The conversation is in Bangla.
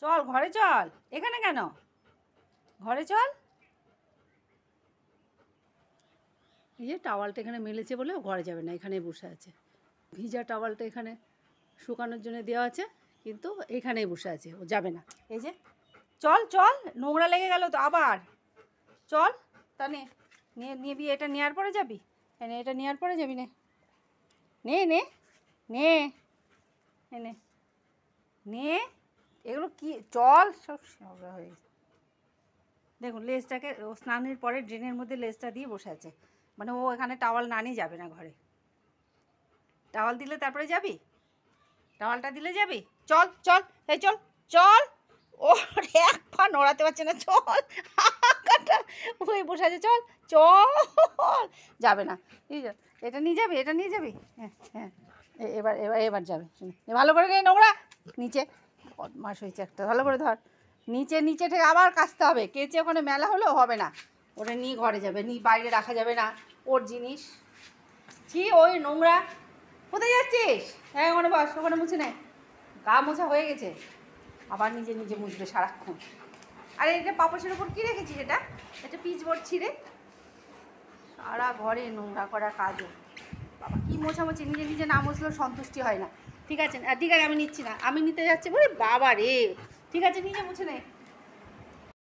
চল ঘরে চল, এখানে কেন? ঘরে চল। এই যে টাওয়ালটা এখানে মেলেছে বলে ও ঘরে যাবে না, এখানেই বসে আছে। ভিজা টাওয়ালটা এখানে শুকানোর জন্য দেওয়া আছে, কিন্তু এখানেই বসে আছে, ও যাবে না। এই যে চল চল, নোংরা লেগে গেল তো আবার। চল তা নিবি, এটা নেওয়ার পরে যাবি। এনে এটা নেওয়ার পরে যাবি। নে নে নে নে নে নে, এগুলো কি? চল, সব নোংরা হয়ে গেছে। দেখুন লেজটাকে, ও স্নানের পরে ড্রেনের মধ্যে লেজটা দিয়ে বসে আছে, মানে ও এখানে টাওয়াল না নিয়ে যাবে না ঘরে। টাওয়াল দিলে তারপরে যাবি, টাওয়ালটা দিলে যাবি। চল চল, এই চল চল। ওর এক পা নড়াতে পারছে না, চল। ওই বসে আছে, চল চল। যাবে না, এটা নিয়ে যাবি, এটা নিয়ে যাবি। হ্যাঁ হ্যাঁ, এবার এবার এবার যাবে। ভালো করে নে, নোংরা নিচে বদমাস হয়েছে একটা, ভালো করে ধর। নিচে নিচে থেকে আবার কাচতে হবে, কেচে ওখানে মেলা হলেও হবে না। ওটা নিয়ে ঘরে যাবে, নিয়ে বাইরে রাখা যাবে না ওর জিনিস। ছি, ওই নোংরা। কোথায় যাচ্ছিস? হ্যাঁ ওখানে বস, ওখানে মুছে নে। গা মোছা হয়ে গেছে, আবার নিজে নিজে মুছবে সারাক্ষণ। আরে এটা পাপোশের ওপর কী রেখেছিস? এটা এটা পিচবোর্ড ছিঁড়ে সারা ঘরে নোংরা করা কাজও। বাবা কী মোছামুছি, নিজে নিজে না মুছলেও সন্তুষ্টি হয় না। ঠিক আছে ঠিক আছে, আমি নিচ্ছি না, আমি নিতে যাচ্ছি। বলে বাবা রে, ঠিক আছে নিজে মুছে নে।